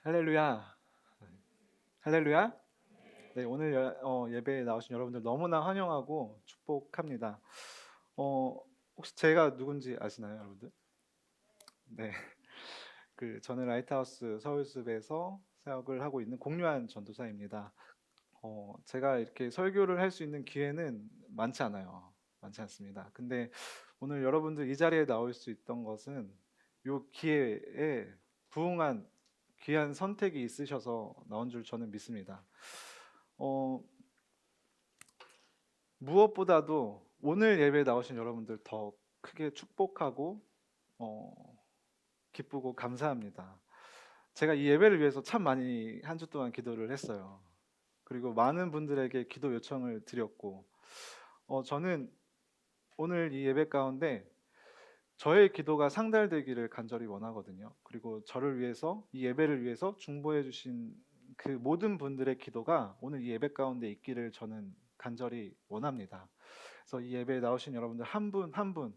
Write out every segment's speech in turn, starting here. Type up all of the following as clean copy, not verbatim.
할렐루야. 할렐루야. 네, 오늘 예배에 나오신 여러분들 너무나 환영하고 축복합니다. 어, 혹시 제가 누군지 아시나요, 여러분들? 네. 저는 라이트하우스 서울숲에서 사역을 하고 있는 공유한 전도사입니다. 제가 이렇게 설교를 할 수 있는 기회는 많지 않아요. 많지 않습니다. 근데 오늘 여러분들 이 자리에 나올 수 있던 것은 요 기회에 부응한 귀한 선택이 있으셔서 나온 줄 저는 믿습니다. 어, 무엇보다도 오늘 예배에 나오신 여러분들 더 크게 축복하고 어, 기쁘고 감사합니다. 제가 이 예배를 위해서 참 많이 한 주 동안 기도를 했어요. 그리고 많은 분들에게 기도 요청을 드렸고, 저는 오늘 이 예배 가운데 저의 기도가 상달되기를 간절히 원하거든요. 그리고 저를 위해서 이 예배를 위해서 중보해 주신 그 모든 분들의 기도가 오늘 이 예배 가운데 있기를 저는 간절히 원합니다. 그래서 이 예배에 나오신 여러분들 한 분 한 분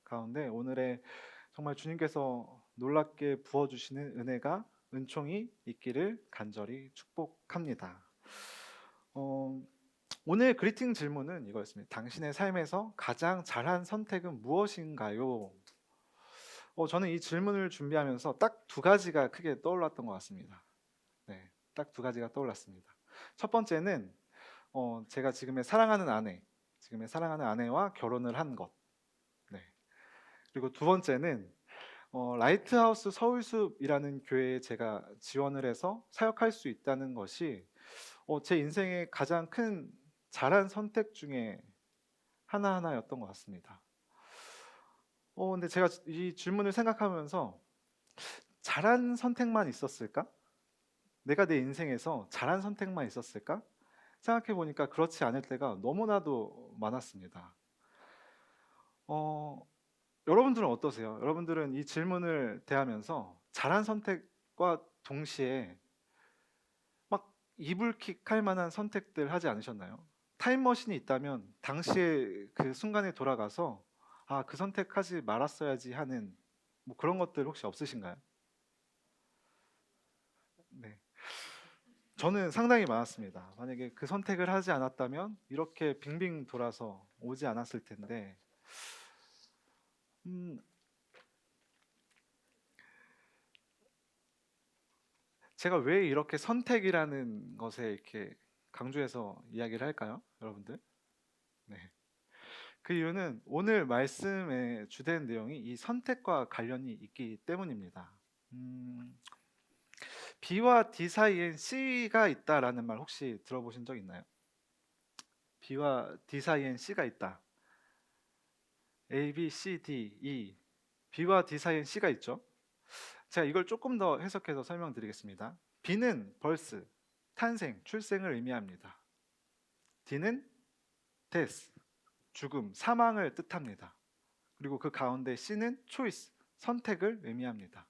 가운데 오늘의 정말 주님께서 놀랍게 부어주시는 은혜가 은총이 있기를 간절히 축복합니다. 어, 오늘 그리팅 질문은 이거였습니다. 당신의 삶에서 가장 잘한 선택은 무엇인가요? 저는 이 질문을 준비하면서 딱 두 가지가 크게 떠올랐던 것 같습니다. 네, 딱 두 가지가 떠올랐습니다. 첫 번째는 제가 지금의 사랑하는 아내와 결혼을 한 것. 네. 그리고 두 번째는 라이트하우스 서울숲이라는 교회에 제가 지원을 해서 사역할 수 있다는 것이 제 인생의 가장 큰 잘한 선택 중에 하나하나였던 것 같습니다. 근데 제가 이 질문을 생각하면서 잘한 선택만 있었을까? 내가 내 인생에서 잘한 선택만 있었을까? 생각해 보니까 그렇지 않을 때가 너무나도 많았습니다. 어, 여러분들은 어떠세요? 여러분들은 이 질문을 대하면서 잘한 선택과 동시에 막 이불킥 할 만한 선택들 하지 않으셨나요? 타임머신이 있다면 당시의 그 순간에 돌아가서 아, 그 선택하지 말았어야지 하는 뭐 그런 것들 혹시 없으신가요? 네. 저는 상당히 많았습니다. 만약에 그 선택을 하지 않았다면 이렇게 빙빙 돌아서 오지 않았을 텐데, 음, 제가 왜 이렇게 선택이라는 것에 이렇게 강조해서 이야기를 할까요, 여러분들? 네. 그 이유는 오늘 말씀의 주된 내용이 이 선택과 관련이 있기 때문입니다. 음, B와 D 사이엔 C가 있다라는 말 혹시 들어보신 적 있나요? B와 D 사이엔 C가 있다. A, B, C, D, E. B와 D 사이엔 C가 있죠. 제가 이걸 조금 더 해석해서 설명드리겠습니다. B는 birth, 탄생, 출생을 의미합니다. D는 death, 죽음, 사망을 뜻합니다. 그리고 그 가운데 C는 choice, 선택을 의미합니다.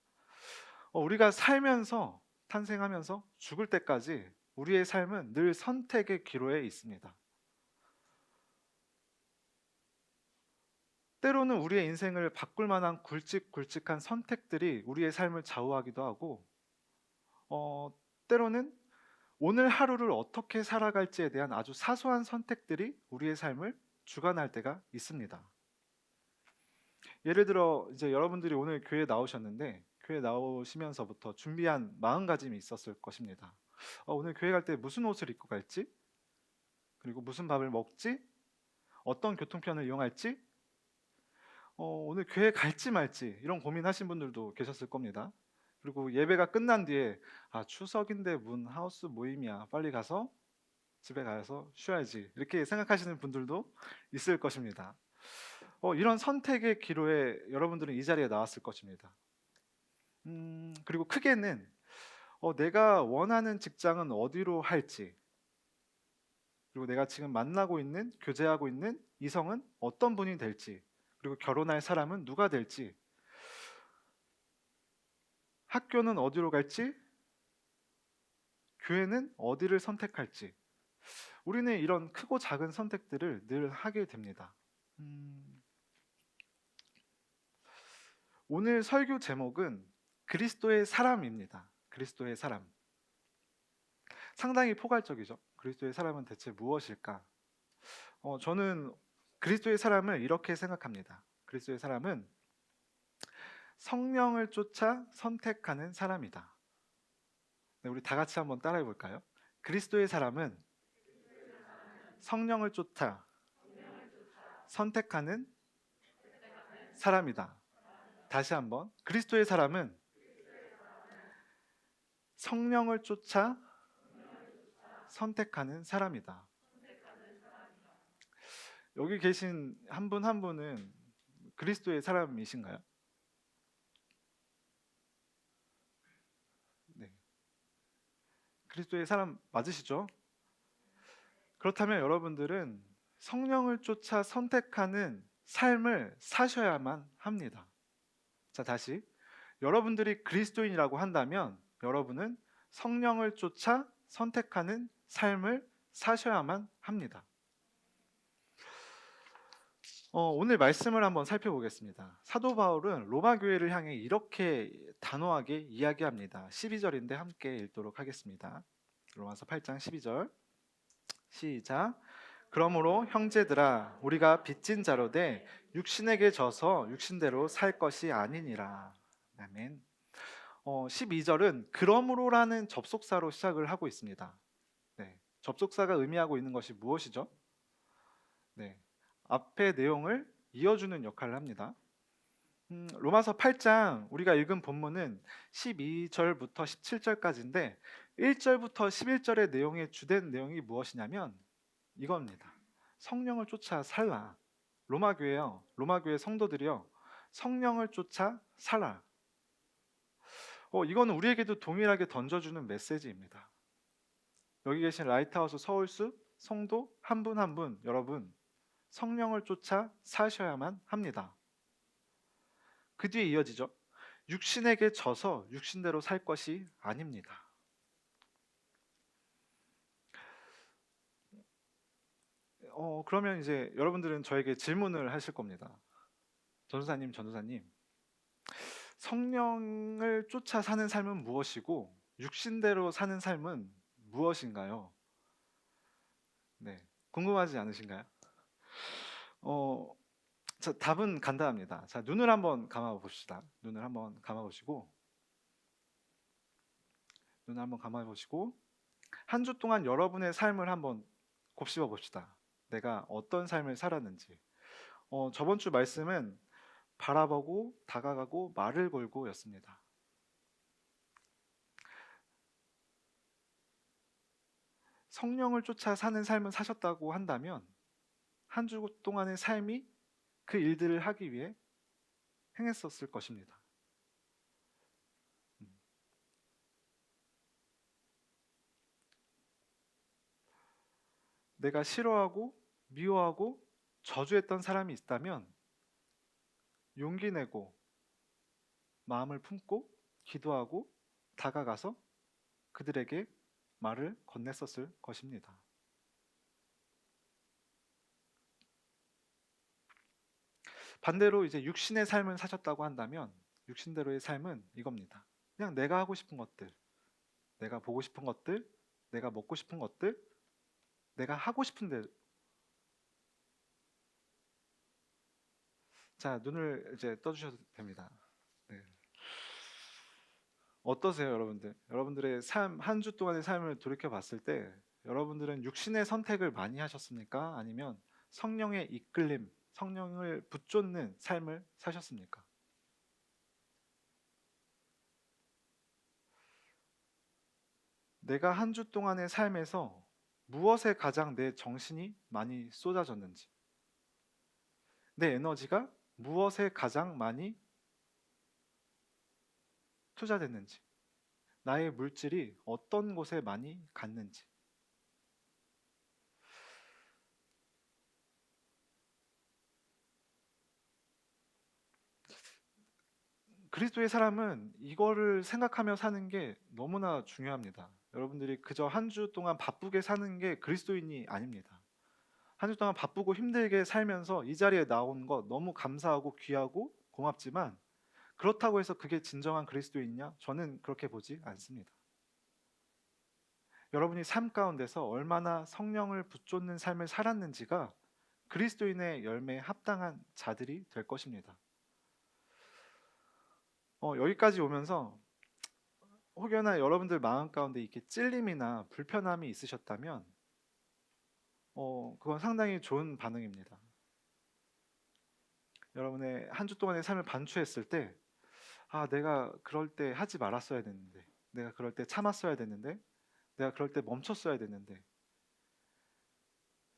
우리가 살면서 탄생하면서 죽을 때까지 우리의 삶은 늘 선택의 기로에 있습니다. 때로는 우리의 인생을 바꿀 만한 굵직굵직한 선택들이 우리의 삶을 좌우하기도 하고, 때로는 오늘 하루를 어떻게 살아갈지에 대한 아주 사소한 선택들이 우리의 삶을 주관할 때가 있습니다. 예를 들어 이제 여러분들이 오늘 교회에 나오셨는데 교회 나오시면서부터 준비한 마음가짐이 있었을 것입니다. 오늘 교회 갈 때 무슨 옷을 입고 갈지, 그리고 무슨 밥을 먹지, 어떤 교통편을 이용할지, 오늘 교회 갈지 말지 이런 고민하신 분들도 계셨을 겁니다. 그리고 예배가 끝난 뒤에 추석인데 문 하우스 모임이야, 빨리 가서 집에 가서 쉬어야지 이렇게 생각하시는 분들도 있을 것입니다. 이런 선택의 기로에 여러분들은 이 자리에 나왔을 것입니다. 그리고 크게는 내가 원하는 직장은 어디로 할지, 그리고 내가 지금 만나고 있는, 교제하고 있는 이성은 어떤 분이 될지, 그리고 결혼할 사람은 누가 될지, 학교는 어디로 갈지, 교회는 어디를 선택할지, 우리는 이런 크고 작은 선택들을 늘 하게 됩니다. 음, 오늘 설교 제목은 그리스도의 사람입니다. 그리스도의 사람. 상당히 포괄적이죠. 그리스도의 사람은 대체 무엇일까? 저는 그리스도의 사람을 이렇게 생각합니다. 그리스도의 사람은 성령을 쫓아 선택하는 사람이다. 네, 우리 다 같이 한번 따라해 볼까요? 그리스도의 사람은 성령을 쫓아 선택하는 사람이다. 다시 한번. 그리스도의 사람은 성령을 쫓아 선택하는 사람이다. 여기 계신 한 분 한 분은 그리스도의 사람이신가요? 네. 그리스도의 사람 맞으시죠? 그렇다면 여러분들은 성령을 쫓아 선택하는 삶을 사셔야만 합니다. 자, 다시. 여러분들이 그리스도인이라고 한다면 여러분은 성령을 쫓아 선택하는 삶을 사셔야만 합니다. 오늘 말씀을 한번 살펴보겠습니다. 사도 바울은 로마 교회를 향해 이렇게 단호하게 이야기합니다. 12절인데 함께 읽도록 하겠습니다. 로마서 8장 12절 시작. 그러므로 형제들아 우리가 빚진 자로 돼 육신에게 져서 육신대로 살 것이 아니니라. 아멘. 12절은 그러므로라는 접속사로 시작을 하고 있습니다. 네, 접속사가 의미하고 있는 것이 무엇이죠? 네, 앞의 내용을 이어주는 역할을 합니다. 로마서 8장 우리가 읽은 본문은 12절부터 17절까지인데 1절부터 11절의 내용의 주된 내용이 무엇이냐면 이겁니다. 성령을 쫓아 살라. 로마 교회 성도들이요. 성령을 쫓아 살라. 이거는 우리에게도 동일하게 던져주는 메시지입니다. 여기 계신 라이트하우스 서울숲 성도 한 분 한 분 여러분 성령을 쫓아 사셔야만 합니다. 그 뒤에 이어지죠. 육신에게 져서 육신대로 살 것이 아닙니다. 그러면 이제 여러분들은 저에게 질문을 하실 겁니다. 전도사님, 성령을 쫓아 사는 삶은 무엇이고 육신대로 사는 삶은 무엇인가요? 네, 궁금하지 않으신가요? 자, 답은 간단합니다. 자, 눈을 한번 감아 봅시다. 눈을 한번 감아 보시고 한 주 동안 여러분의 삶을 한번 곱씹어 봅시다. 내가 어떤 삶을 살았는지. 저번 주 말씀은 바라보고 다가가고 말을 걸고 였습니다. 성령을 쫓아 사는 삶을 사셨다고 한다면 한 주 동안의 삶이 그 일들을 하기 위해 행했었을 것입니다. 내가 싫어하고 미워하고 저주했던 사람이 있다면 용기 내고 마음을 품고 기도하고 다가가서 그들에게 말을 건넸었을 것입니다. 반대로 이제 육신의 삶을 사셨다고 한다면 육신대로의 삶은 이겁니다. 그냥 내가 하고 싶은 것들, 내가 보고 싶은 것들, 내가 먹고 싶은 것들, 내가 하고 싶은 데. 자, 눈을 이제 떠주셔도 됩니다. 네. 어떠세요, 여러분들? 여러분들의 삶, 한 주 동안의 삶을 돌이켜 봤을 때 여러분들은 육신의 선택을 많이 하셨습니까? 아니면 성령의 이끌림, 성령을 붙쫓는 삶을 사셨습니까? 내가 한 주 동안의 삶에서 무엇에 가장 내 정신이 많이 쏟아졌는지, 내 에너지가 무엇에 가장 많이 투자됐는지, 나의 물질이 어떤 곳에 많이 갔는지. 그리스도의 사람은 이거를 생각하며 사는 게 너무나 중요합니다. 여러분들이 그저 한 주 동안 바쁘게 사는 게 그리스도인이 아닙니다. 한 주 동안 바쁘고 힘들게 살면서 이 자리에 나온 것 너무 감사하고 귀하고 고맙지만 그렇다고 해서 그게 진정한 그리스도인이냐? 저는 그렇게 보지 않습니다. 여러분이 삶 가운데서 얼마나 성령을 붙쫓는 삶을 살았는지가 그리스도인의 열매에 합당한 자들이 될 것입니다. 여기까지 오면서 혹여나 여러분들 마음 가운데 이렇게 찔림이나 불편함이 있으셨다면 그건 상당히 좋은 반응입니다. 여러분의 한 주 동안의 삶을 반추했을 때 내가 그럴 때 하지 말았어야 됐는데, 내가 그럴 때 참았어야 됐는데, 내가 그럴 때 멈췄어야 됐는데,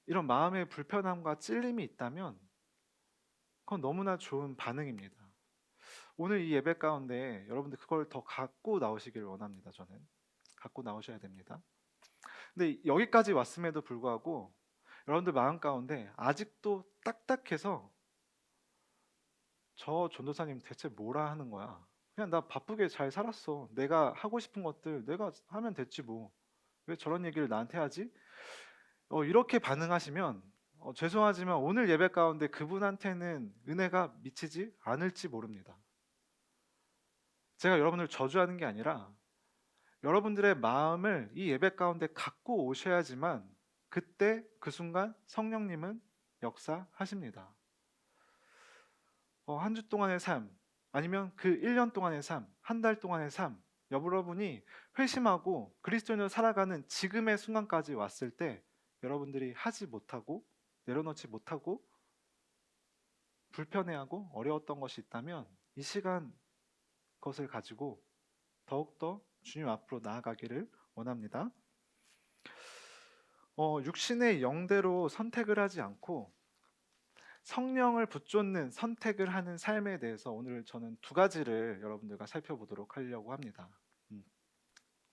이런 마음의 불편함과 찔림이 있다면 그건 너무나 좋은 반응입니다. 오늘 이 예배 가운데 여러분들 그걸 더 갖고 나오시기를 원합니다. 저는 갖고 나오셔야 됩니다. 근데 여기까지 왔음에도 불구하고 여러분들 마음 가운데 아직도 딱딱해서 저 전도사님 대체 뭐라 하는 거야? 그냥 나 바쁘게 잘 살았어. 내가 하고 싶은 것들 내가 하면 됐지 뭐. 왜 저런 얘기를 나한테 하지? 이렇게 반응하시면 죄송하지만 오늘 예배 가운데 그분한테는 은혜가 미치지 않을지 모릅니다. 제가 여러분을 저주하는 게 아니라 여러분들의 마음을 이 예배 가운데 갖고 오셔야지만 그때 그 순간 성령님은 역사하십니다. 한 주 동안의 삶 아니면 그 1년 동안의 삶, 한 달 동안의 삶, 여러분이 회심하고 그리스도인으로 살아가는 지금의 순간까지 왔을 때 여러분들이 하지 못하고 내려놓지 못하고 불편해하고 어려웠던 것이 있다면 이 시간 그것을 가지고 더욱더 주님 앞으로 나아가기를 원합니다. 육신의 영대로 선택을 하지 않고 성령을 붙쫓는 선택을 하는 삶에 대해서 오늘 저는 두 가지를 여러분들과 살펴보도록 하려고 합니다.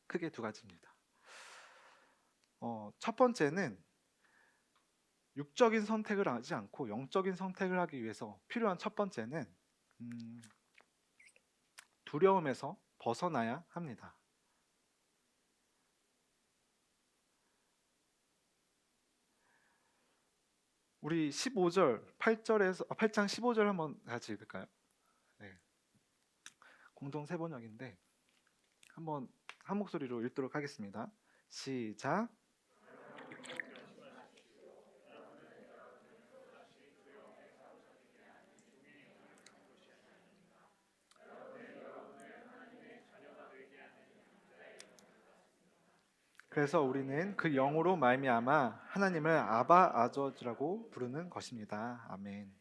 크게 두 가지입니다. 첫 번째는 육적인 선택을 하지 않고 영적인 선택을 하기 위해서 필요한 첫 번째는 두려움에서 벗어나야 합니다. 우리 15절, 8장 15절 한번 같이 읽을까요? 네. 공동 세번역인데 한번 한 목소리로 읽도록 하겠습니다. 시작. 그래서 우리는 그 영으로 말미암아 하나님을 아바 아저라고 부르는 것입니다. 아멘.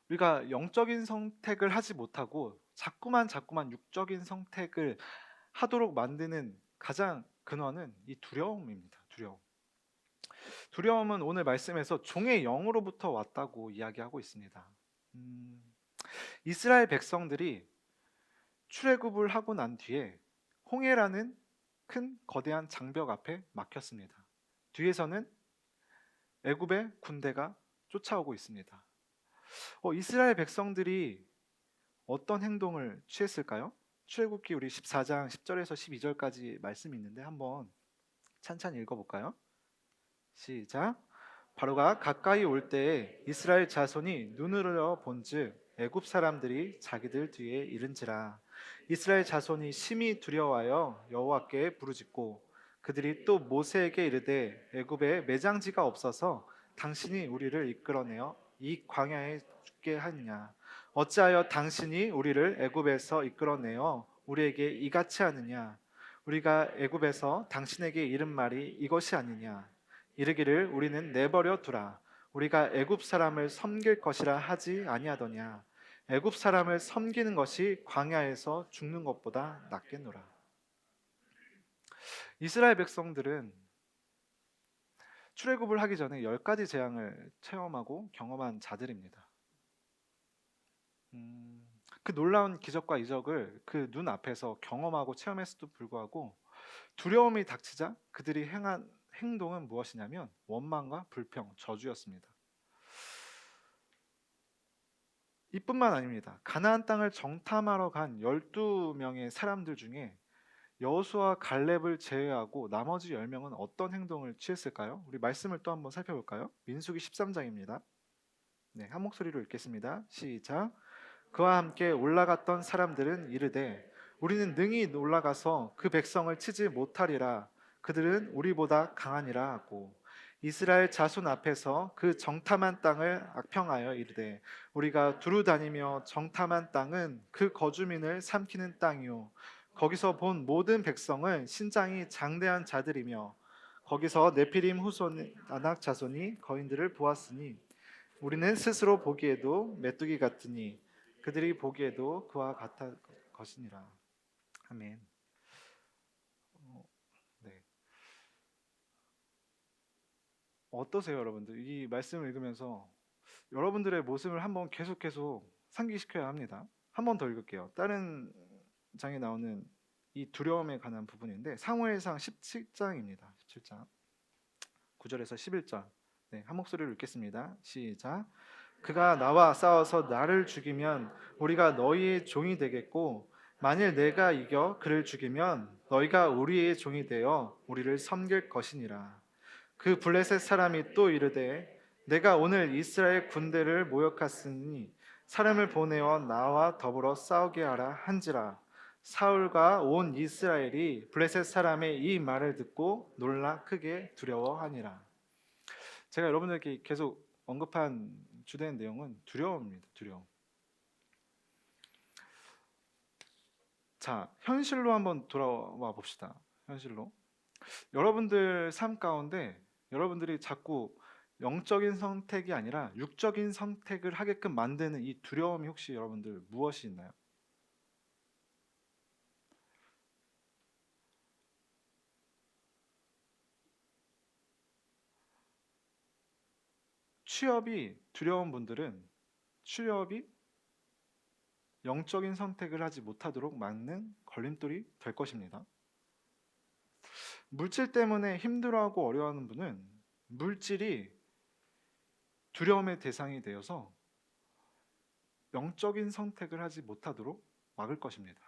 우리가 영적인 선택을 하지 못하고 자꾸만 육적인 선택을 하도록 만드는 가장 근원은 이 두려움입니다. 두려움은 오늘 말씀에서 종의 영으로부터 왔다고 이야기하고 있습니다. 이스라엘 백성들이 출애굽을 하고 난 뒤에 홍해라는 큰 거대한 장벽 앞에 막혔습니다. 뒤에서는 애굽의 군대가 쫓아오고 있습니다. 이스라엘 백성들이 어떤 행동을 취했을까요? 출애굽기 우리 14장 10절에서 12절까지 말씀이 있는데 한번 찬찬히 읽어볼까요? 시작. 바로가 가까이 올 때에 이스라엘 자손이 눈으로 본즉 애굽 사람들이 자기들 뒤에 이른지라. 이스라엘 자손이 심히 두려워하여 여호와께 부르짖고 그들이 또 모세에게 이르되 애굽에 매장지가 없어서 당신이 우리를 이끌어내어 이 광야에 죽게 하느냐. 어찌하여 당신이 우리를 애굽에서 이끌어내어 우리에게 이같이 하느냐. 우리가 애굽에서 당신에게 이른 말이 이것이 아니냐. 이르기를 우리는 내버려 두라. 우리가 애굽 사람을 섬길 것이라 하지 아니하더냐. 애굽 사람을 섬기는 것이 광야에서 죽는 것보다 낫겠노라. 이스라엘 백성들은 출애굽을 하기 전에 10가지 재앙을 체험하고 경험한 자들입니다. 그 놀라운 기적과 이적을 그 눈 앞에서 경험하고 체험했음에도 불구하고 두려움이 닥치자 그들이 행한 행동은 무엇이냐면 원망과 불평, 저주였습니다. 이뿐만 아닙니다. 가나안 땅을 정탐하러 간 12명의 사람들 중에 여호수아 갈렙을 제외하고 나머지 10명은 어떤 행동을 취했을까요? 우리 말씀을 또 한번 살펴볼까요? 민수기 13장입니다. 네, 한 목소리로 읽겠습니다. 시작. 그와 함께 올라갔던 사람들은 이르되 우리는 능히 올라가서 그 백성을 치지 못하리라. 그들은 우리보다 강하니라 하고 이스라엘 자손 앞에서 그 정탐한 땅을 악평하여 이르되 우리가 두루 다니며 정탐한 땅은 그 거주민을 삼키는 땅이요 거기서 본 모든 백성은 신장이 장대한 자들이며 거기서 네피림 후손 아낙 자손이 거인들을 보았으니 우리는 스스로 보기에도 메뚜기 같으니 그들이 보기에도 그와 같을 것이니라. 아멘. 네. 어떠세요, 여러분들? 이 말씀을 읽으면서 여러분들의 모습을 한번 계속 상기시켜야 합니다. 한 번 더 읽을게요. 다른 장에 나오는 이 두려움에 관한 부분인데 사무엘상 17장입니다. 17장 9절에서 11절. 네, 한 목소리로 읽겠습니다. 시작. 그가 나와 싸워서 나를 죽이면 우리가 너희의 종이 되겠고 만일 내가 이겨 그를 죽이면 너희가 우리의 종이 되어 우리를 섬길 것이니라. 그 블레셋 사람이 또 이르되 내가 오늘 이스라엘 군대를 모욕하였으니 사람을 보내어 나와 더불어 싸우게 하라 한지라. 사울과 온 이스라엘이 블레셋 사람의 이 말을 듣고 놀라 크게 두려워하니라. 제가 여러분들께 계속 언급한 주된 내용은 두려움입니다. 두려움. 자, 현실로 한번 돌아와 봅시다. 현실로. 여러분들 삶 가운데 여러분들이 자꾸 영적인 선택이 아니라 육적인 선택을 하게끔 만드는 이 두려움이 혹시 여러분들 무엇이 있나요? 취업이 두려운 분들은 취업이 영적인 선택을 하지 못하도록 막는 걸림돌이 될 것입니다. 물질 때문에 힘들어하고 어려워하는 분은 물질이 두려움의 대상이 되어서 영적인 선택을 하지 못하도록 막을 것입니다.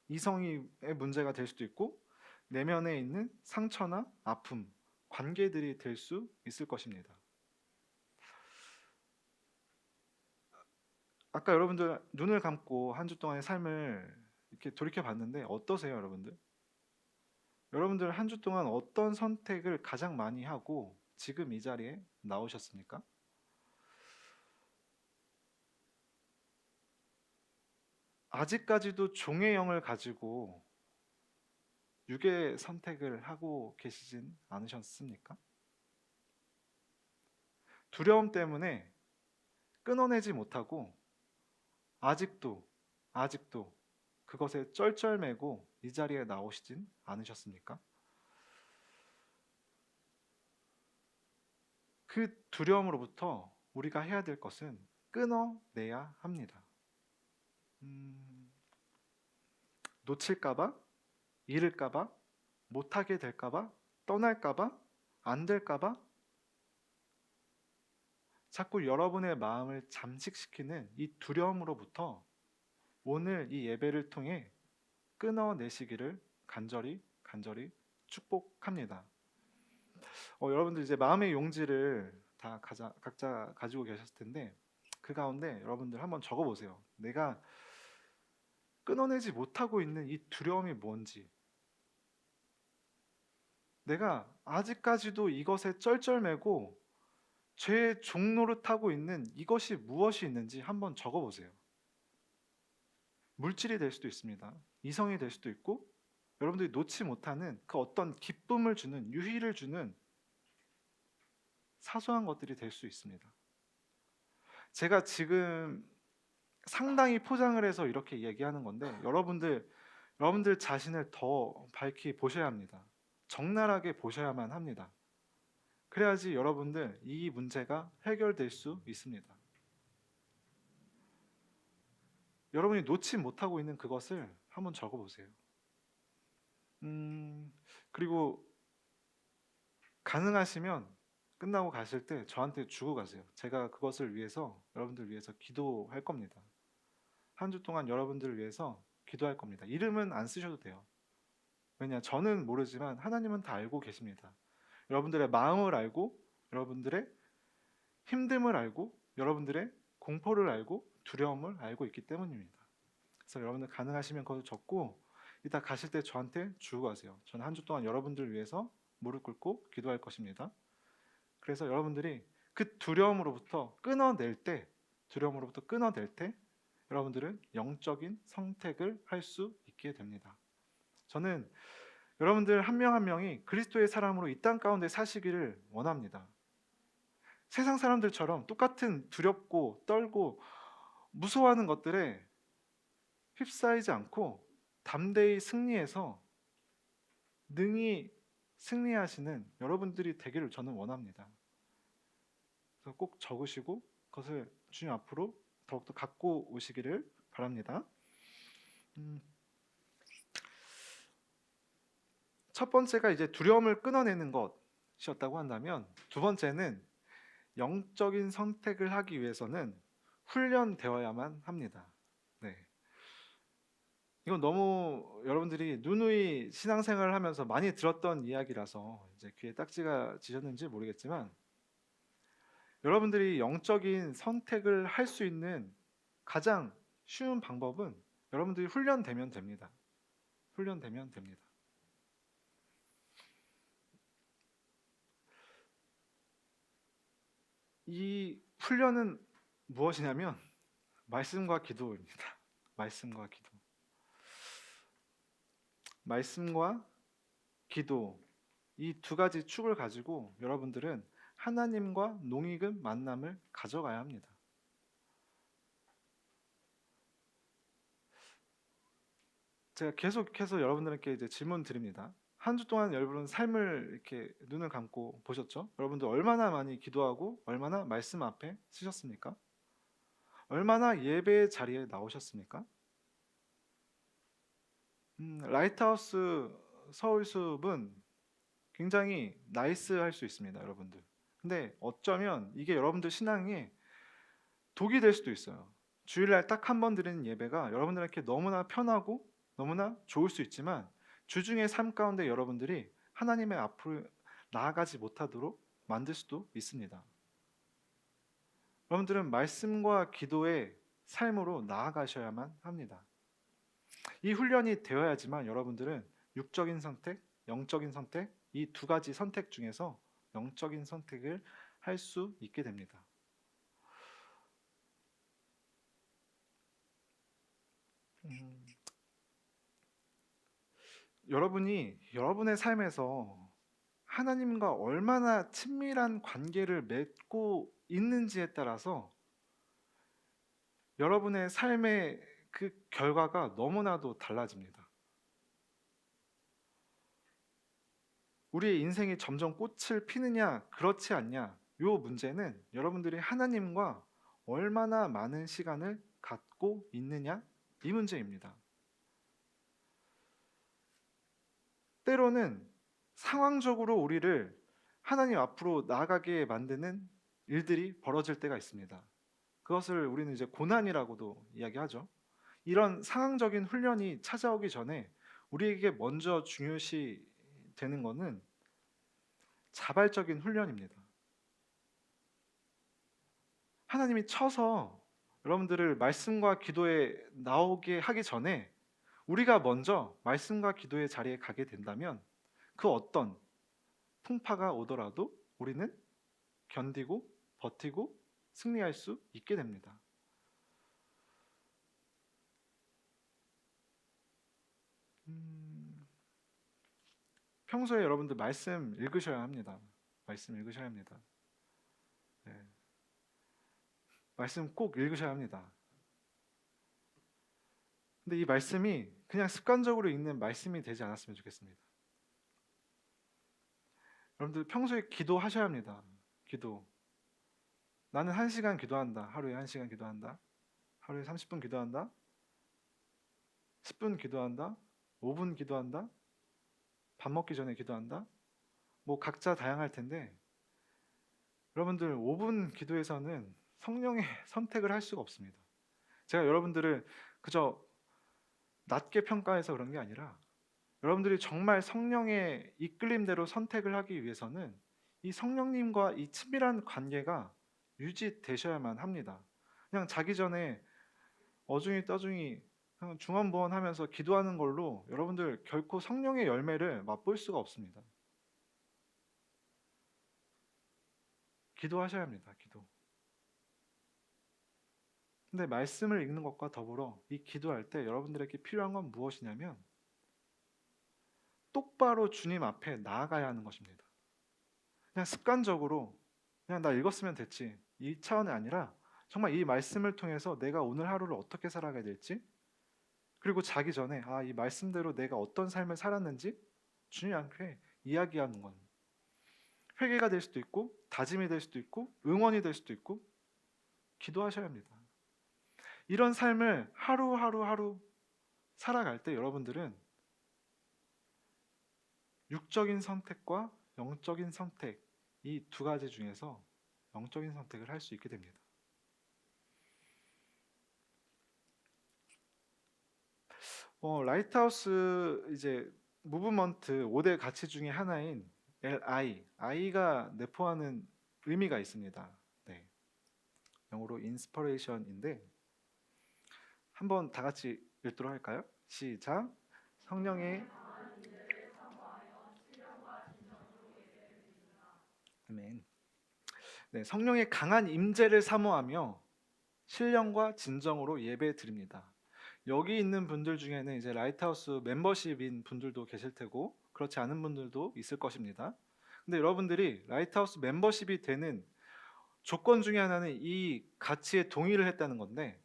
이성의 문제가 될 수도 있고 내면에 있는 상처나 아픔, 관계들이 될 수 있을 것입니다. 아까 여러분들 눈을 감고 한 주 동안의 삶을 이렇게 돌이켜 봤는데 어떠세요, 여러분들? 여러분들 한 주 동안 어떤 선택을 가장 많이 하고 지금 이 자리에 나오셨습니까? 아직까지도 종의 영을 가지고 육의 선택을 하고 계시진 않으셨습니까? 두려움 때문에 끊어내지 못하고 아직도 그것에 쩔쩔매고 이 자리에 나오시진 않으셨습니까? 그 두려움으로부터 우리가 해야 될 것은 끊어내야 합니다. 놓칠까봐, 잃을까봐, 못하게 될까봐, 떠날까봐, 안 될까봐 자꾸 여러분의 마음을 잠식시키는 이 두려움으로부터 오늘 이 예배를 통해 끊어내시기를 간절히 축복합니다. 여러분들 이제 마음의 용지를 다 각자 가지고 계셨을 텐데 그 가운데 여러분들 한번 적어보세요. 내가 끊어내지 못하고 있는 이 두려움이 뭔지, 내가 아직까지도 이것에 쩔쩔매고 죄의 종노릇하고 있는 이것이 무엇이 있는지 한번 적어보세요. 물질이 될 수도 있습니다. 이성이 될 수도 있고 여러분들이 놓지 못하는 그 어떤 기쁨을 주는, 유희를 주는 사소한 것들이 될 수 있습니다. 제가 지금 상당히 포장을 해서 이렇게 얘기하는 건데 여러분들 자신을 더 밝히 보셔야 합니다. 적나라하게 보셔야만 합니다. 그래야지 여러분들 이 문제가 해결될 수 있습니다. 여러분이 놓지 못하고 있는 그것을 한번 적어보세요. 그리고 가능하시면 끝나고 가실 때 저한테 주고 가세요. 제가 그것을 위해서 여러분들 위해서 기도할 겁니다. 한 주 동안 여러분들을 위해서 기도할 겁니다. 이름은 안 쓰셔도 돼요. 왜냐, 저는 모르지만 하나님은 다 알고 계십니다. 여러분들의 마음을 알고 여러분들의 힘듦을 알고 여러분들의 공포를 알고 두려움을 알고 있기 때문입니다. 그래서 여러분들 가능하시면 거기 적고 이따 가실 때 저한테 주고 가세요. 저는 한 주 동안 여러분들 위해서 무릎 꿇고 기도할 것입니다. 그래서 여러분들이 그 두려움으로부터 끊어낼 때 여러분들은 영적인 선택을 할 수 있게 됩니다. 저는 여러분들 한 명 한 명이 그리스도의 사람으로 이 땅 가운데 사시기를 원합니다. 세상 사람들처럼 똑같은 두렵고 떨고 무서워하는 것들에 휩싸이지 않고 담대히 승리해서 능히 승리하시는 여러분들이 되기를 저는 원합니다. 그래서 꼭 적으시고 그것을 주님 앞으로 더욱더 갖고 오시기를 바랍니다. 첫 번째가 이제 두려움을 끊어내는 것이었다고 한다면, 두 번째는 영적인 선택을 하기 위해서는 훈련되어야만 합니다. 네. 이건 너무 여러분들이 누누이 신앙생활을 하면서 많이 들었던 이야기라서 이제 귀에 딱지가 지셨는지 모르겠지만, 여러분들이 영적인 선택을 할 수 있는 가장 쉬운 방법은 여러분들이 훈련되면 됩니다. 훈련되면 됩니다. 이 훈련은 무엇이냐면 말씀과 기도입니다. 말씀과 기도. 말씀과 기도, 이 두 가지 축을 가지고 여러분들은 하나님과 농익은 만남을 가져가야 합니다. 제가 계속해서 여러분들께 이제 질문 드립니다. 한 주 동안 여러분 삶을 이렇게 눈을 감고 보셨죠? 여러분들 얼마나 많이 기도하고 얼마나 말씀 앞에 쓰셨습니까? 얼마나 예배 자리에 나오셨습니까? 라이트하우스 서울숲은 굉장히 나이스할 수 있습니다, 여러분들. 근데 어쩌면 이게 여러분들 신앙에 독이 될 수도 있어요. 주일날 딱 한 번 드리는 예배가 여러분들에게 너무나 편하고 너무나 좋을 수 있지만 주중의 삶 가운데 여러분들이 하나님의 앞으로 나아가지 못하도록 만들 수도 있습니다. 여러분들은 말씀과 기도의 삶으로 나아가셔야만 합니다. 이 훈련이 되어야지만 여러분들은 육적인 선택, 영적인 선택, 이 두 가지 선택 중에서 영적인 선택을 할 수 있게 됩니다. 여러분이 여러분의 삶에서 하나님과 얼마나 친밀한 관계를 맺고 있는지에 따라서 여러분의 삶의 그 결과가 너무나도 달라집니다. 우리의 인생이 점점 꽃을 피느냐 그렇지 않냐, 이 문제는 여러분들이 하나님과 얼마나 많은 시간을 갖고 있느냐, 이 문제입니다. 때로는 상황적으로 우리를 하나님 앞으로 나아가게 만드는 일들이 벌어질 때가 있습니다. 그것을 우리는 이제 고난이라고도 이야기하죠. 이런 상황적인 훈련이 찾아오기 전에 우리에게 먼저 중요시 되는 것은 자발적인 훈련입니다. 하나님이 쳐서 여러분들을 말씀과 기도에 나오게 하기 전에 우리가 먼저 말씀과 기도의 자리에 가게 된다면 그 어떤 풍파가 오더라도 우리는 견디고 버티고 승리할 수 있게 됩니다. 평소에 여러분들 말씀 읽으셔야 합니다. 말씀 읽으셔야 합니다. 네. 말씀 꼭 읽으셔야 합니다. 근데 이 말씀이 그냥 습관적으로 읽는 말씀이 되지 않았으면 좋겠습니다. 여러분들 평소에 기도하셔야 합니다. 기도. 나는 1시간 기도한다. 하루에 1시간 기도한다. 하루에 30분 기도한다. 10분 기도한다. 5분 기도한다. 밥 먹기 전에 기도한다. 뭐 각자 다양할 텐데 여러분들 5분 기도에서는 성령의 선택을 할 수가 없습니다. 제가 여러분들을 그저 낮게 평가해서 그런 게 아니라 여러분들이 정말 성령의 이끌림대로 선택을 하기 위해서는 이 성령님과 이 친밀한 관계가 유지되셔야만 합니다. 그냥 자기 전에 어중이 떠중이 그냥 중언부언하면서 기도하는 걸로 여러분들 결코 성령의 열매를 맛볼 수가 없습니다. 기도하셔야 합니다. 기도. 근데 말씀을 읽는 것과 더불어 이 기도할 때 여러분들에게 필요한 건 무엇이냐면 똑바로 주님 앞에 나아가야 하는 것입니다. 그냥 습관적으로 그냥 나 읽었으면 됐지 이 차원이 아니라 정말 이 말씀을 통해서 내가 오늘 하루를 어떻게 살아가야 될지, 그리고 자기 전에 이 말씀대로 내가 어떤 삶을 살았는지 주님께 이야기하는 건 회개가 될 수도 있고 다짐이 될 수도 있고 응원이 될 수도 있고 기도하셔야 합니다. 이런 삶을 하루하루 살아갈 때 여러분들은 육적인 선택과 영적인 선택, 이 두 가지 중에서 영적인 선택을 할 수 있게 됩니다. 라이트하우스 이제 무브먼트 5대 가치 중에 하나인 LI, I가 내포하는 의미가 있습니다. 네. 영어로 인스퍼레이션인데 한번 다 같이 읽도록 할까요? 시작. 성령의 아멘. 네, 성령의 강한 임재를 사모하며 신령과 진정으로 예배 드립니다. 여기 있는 분들 중에는 이제 라이트하우스 멤버십인 분들도 계실 테고 그렇지 않은 분들도 있을 것입니다. 근데 여러분들이 라이트하우스 멤버십이 되는 조건 중에 하나는 이 가치에 동의를 했다는 건데,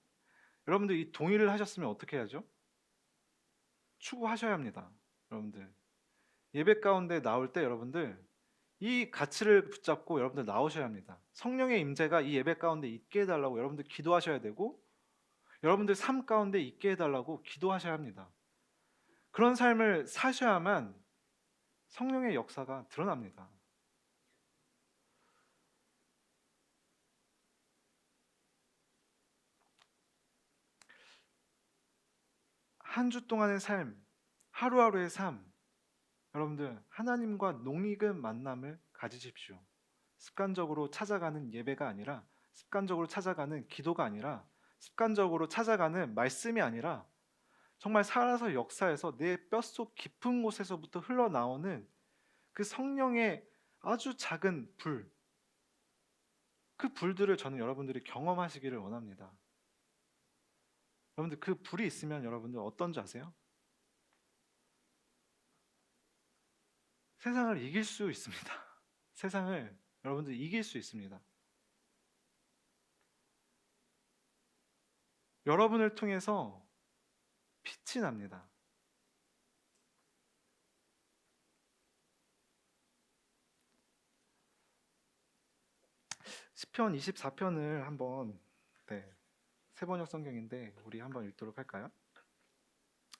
여러분들 이 동의를 하셨으면 어떻게 해야죠? 추구하셔야 합니다. 여러분들 예배 가운데 나올 때 여러분들 이 가치를 붙잡고 여러분들 나오셔야 합니다. 성령의 임재가 이 예배 가운데 있게 해달라고 여러분들 기도하셔야 되고 여러분들 삶 가운데 있게 해달라고 기도하셔야 합니다. 그런 삶을 사셔야만 성령의 역사가 드러납니다. 한 주 동안의 삶, 하루하루의 삶, 여러분들 하나님과 농익은 만남을 가지십시오. 습관적으로 찾아가는 예배가 아니라, 습관적으로 찾아가는 기도가 아니라, 습관적으로 찾아가는 말씀이 아니라 정말 살아서 역사에서 내 뼛속 깊은 곳에서부터 흘러나오는 그 성령의 아주 작은 불, 그 불들을 저는 여러분들이 경험하시기를 원합니다. 여러분들 그 불이 있으면 여러분들 어떤지 아세요? 세상을 이길 수 있습니다. 세상을 여러분들 이길 수 있습니다. 여러분을 통해서 빛이 납니다. 시편 24편을 한번, 세번역 성경인데 우리 한번 읽도록 할까요?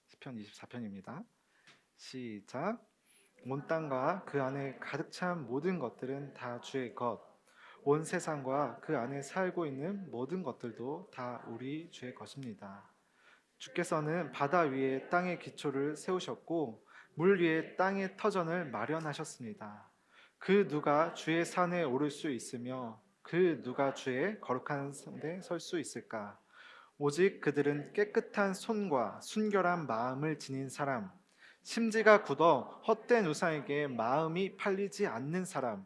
시편 24편입니다. 시작. 온 땅과 그 안에 가득 찬 모든 것들은 다 주의 것. 온 세상과 그 안에 살고 있는 모든 것들도 다 우리 주의 것입니다. 주께서는 바다 위에 땅의 기초를 세우셨고 물 위에 땅의 터전을 마련하셨습니다. 그 누가 주의 산에 오를 수 있으며 그 누가 주의 거룩한 산에 설 수 있을까? 오직 그들은 깨끗한 손과 순결한 마음을 지닌 사람, 심지가 굳어 헛된 우상에게 마음이 팔리지 않는 사람,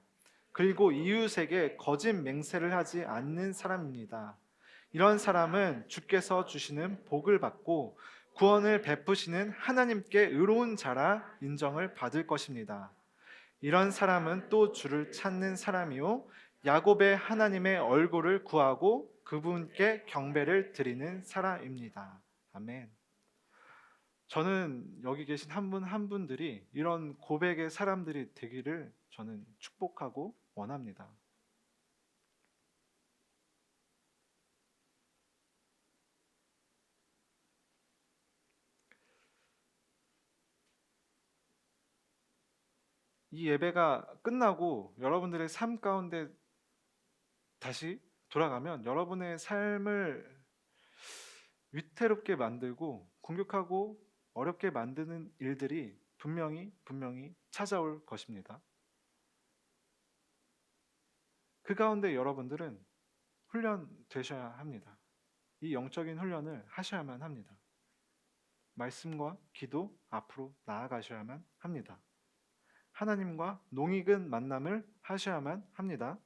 그리고 이웃에게 거짓 맹세를 하지 않는 사람입니다. 이런 사람은 주께서 주시는 복을 받고 구원을 베푸시는 하나님께 의로운 자라 인정을 받을 것입니다. 이런 사람은 또 주를 찾는 사람이요 야곱의 하나님의 얼굴을 구하고 그분께 경배를 드리는 사람입니다. 아멘. 저는 여기 계신 한 분 한 분들이 이런 고백의 사람들이 되기를 저는 축복하고 원합니다. 이 예배가 끝나고 여러분들의 삶 가운데 다시 돌아가면 여러분의 삶을 위태롭게 만들고 공격하고 어렵게 만드는 일들이 분명히 찾아올 것입니다. 그 가운데 여러분들은 훈련되셔야 합니다. 이 영적인 훈련을 하셔야만 합니다. 말씀과 기도 앞으로 나아가셔야만 합니다. 하나님과 농익은 만남을 하셔야만 합니다.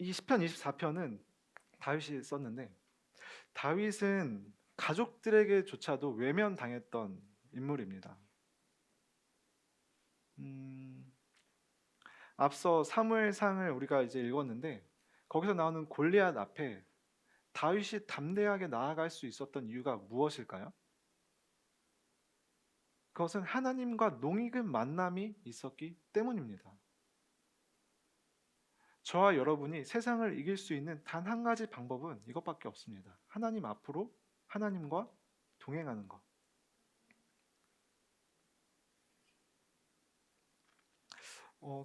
이 시편 24편은 다윗이 썼는데 다윗은 가족들에게조차도 외면당했던 인물입니다. 앞서 사무엘상을 우리가 이제 읽었는데 거기서 나오는 골리앗 앞에 다윗이 담대하게 나아갈 수 있었던 이유가 무엇일까요? 그것은 하나님과 농익은 만남이 있었기 때문입니다. 저와 여러분이 세상을 이길 수 있는 단 한 가지 방법은 이것밖에 없습니다. 하나님 앞으로 하나님과 동행하는 것.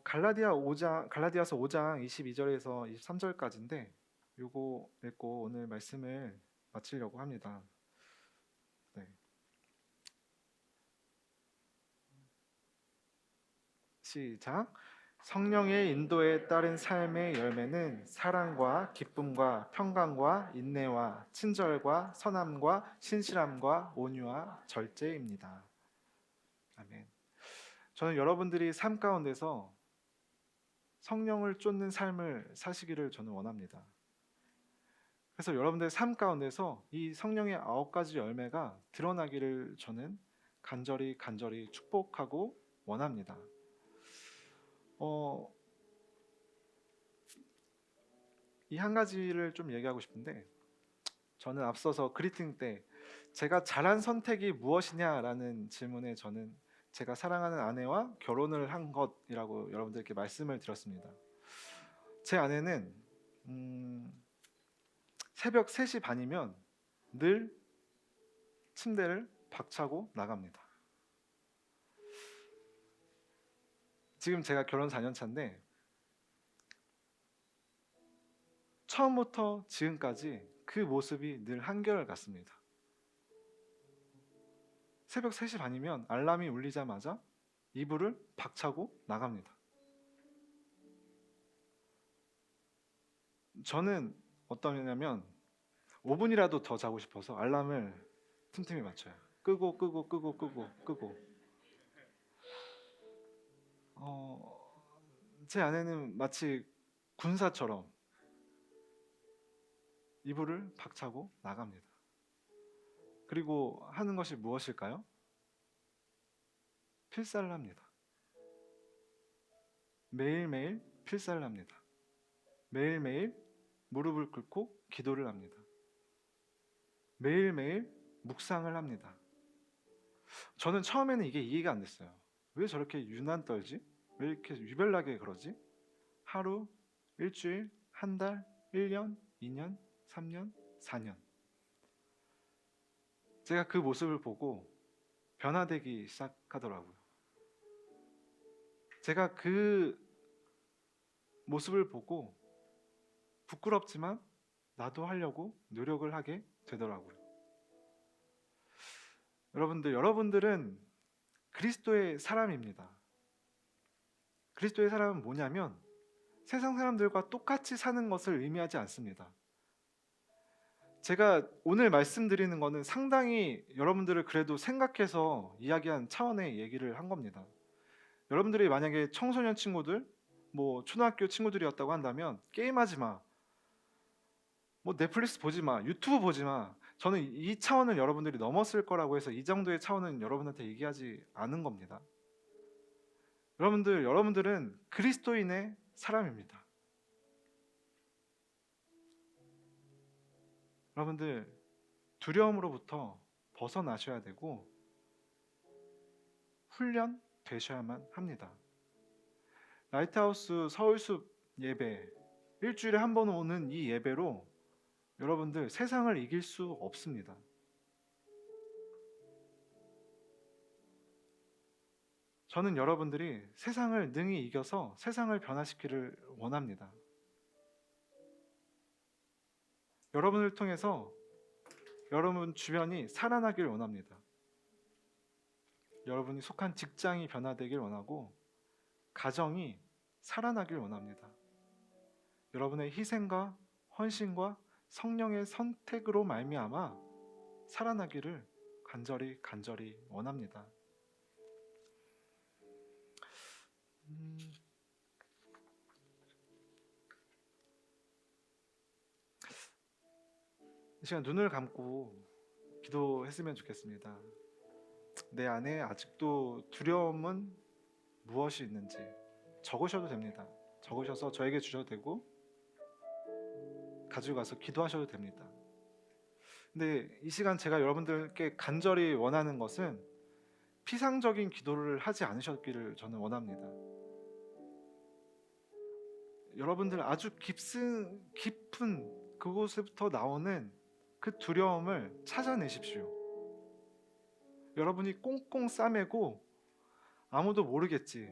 갈라디아서 5장 22절에서 23절까지인데 요거 읽고 오늘 말씀을 마치려고 합니다. 네. 시작. 성령의 인도에 따른 삶의 열매는 사랑과 기쁨과 평강과 인내와 친절과 선함과 신실함과 온유와 절제입니다. 아멘. 저는 여러분들이 삶 가운데서 성령을 쫓는 삶을 사시기를 저는 원합니다. 그래서 여러분들의 삶 가운데서 이 성령의 9가지 열매가 드러나기를 저는 간절히 축복하고 원합니다. 이 한 가지를 좀 얘기하고 싶은데 저는 앞서서 그리팅 때 제가 잘한 선택이 무엇이냐라는 질문에 저는 제가 사랑하는 아내와 결혼을 한 것이라고 여러분들께 말씀을 드렸습니다. 제 아내는 새벽 3시 반이면 늘 침대를 박차고 나갑니다. 지금 제가 결혼 4년 차인데 처음부터 지금까지 그 모습이 늘 한결같습니다. 새벽 3시 반이면 알람이 울리자마자 이불을 박차고 나갑니다. 저는 어떠냐면 5분이라도 더 자고 싶어서 알람을 틈틈이 맞춰요. 끄고 제 아내는 마치 군사처럼 이불을 박차고 나갑니다. 그리고 하는 것이 무엇일까요? 필사를 합니다. 매일매일 필사를 합니다. 매일매일 무릎을 꿇고 기도를 합니다. 매일매일 묵상을 합니다. 저는 처음에는 이게 이해가 안 됐어요. 왜 저렇게 유난 떨지? 왜 이렇게 유별나게 그러지? 하루, 일주일, 한 달, 1년, 2년, 3년, 4년. 제가 그 모습을 보고 변화되기 시작하더라고요. 제가 그 모습을 보고 부끄럽지만 나도 하려고 노력을 하게 되더라고요. 여러분들은 그리스도의 사람입니다. 그리스도의 사람은 뭐냐면 세상 사람들과 똑같이 사는 것을 의미하지 않습니다. 제가 오늘 말씀드리는 것은 상당히 여러분들을 그래도 생각해서 이야기한 차원의 얘기를 한 겁니다. 여러분들이 만약에 청소년 친구들, 초등학교 친구들이었다고 한다면 게임하지 마, 넷플릭스 보지 마, 유튜브 보지 마. 저는 이 차원을 여러분들이 넘었을 거라고 해서 이 정도의 차원은 여러분한테 얘기하지 않은 겁니다. 여러분들은 그리스도인의 사람입니다. 여러분들 두려움으로부터 벗어나셔야 되고 훈련되셔야만 합니다. 라이트하우스 서울숲 예배, 일주일에 한 번 오는 이 예배로 여러분들 세상을 이길 수 없습니다. 저는 여러분들이 세상을 능히 이겨서 세상을 변화시키기를 원합니다. 여러분을 통해서 여러분 주변이 살아나길 원합니다. 여러분이 속한 직장이 변화되길 원하고 가정이 살아나길 원합니다. 여러분의 희생과 헌신과 성령의 선택으로 말미암아 살아나기를 간절히 원합니다. 이 시간 눈을 감고 기도했으면 좋겠습니다. 내 안에 아직도 두려움은 무엇이 있는지 적으셔도 됩니다. 적으셔서 저에게 주셔도 되고 가지고 가서 기도하셔도 됩니다. 근데 이 시간 제가 여러분들께 간절히 원하는 것은 피상적인 기도를 하지 않으셨기를 저는 원합니다. 여러분들 아주 깊은 그곳에부터 나오는 그 두려움을 찾아내십시오. 여러분이 꽁꽁 싸매고 아무도 모르겠지,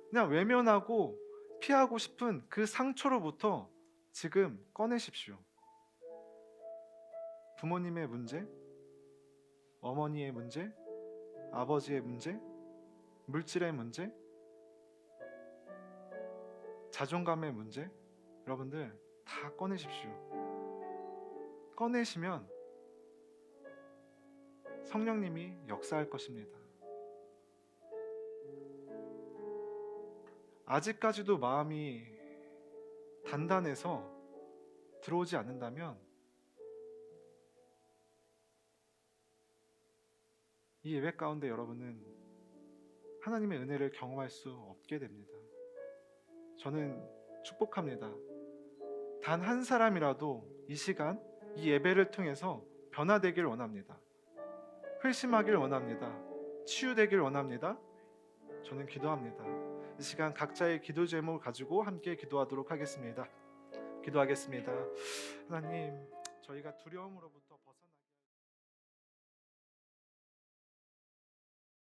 그냥 외면하고 피하고 싶은 그 상처로부터 지금 꺼내십시오. 부모님의 문제, 어머니의 문제, 아버지의 문제, 물질의 문제, 자존감의 문제, 여러분들 다 꺼내십시오. 꺼내시면 성령님이 역사할 것입니다. 아직까지도 마음이 단단해서 들어오지 않는다면 이 예배 가운데 여러분은 하나님의 은혜를 경험할 수 없게 됩니다. 저는 축복합니다. 단 한 사람이라도 이 시간 이 예배를 통해서 변화되길 원합니다. 회심하길 원합니다. 치유되길 원합니다. 저는 기도합니다. 이 시간 각자의 기도 제목을 가지고 함께 기도하도록 하겠습니다. 기도하겠습니다. 하나님, 저희가 두려움으로부터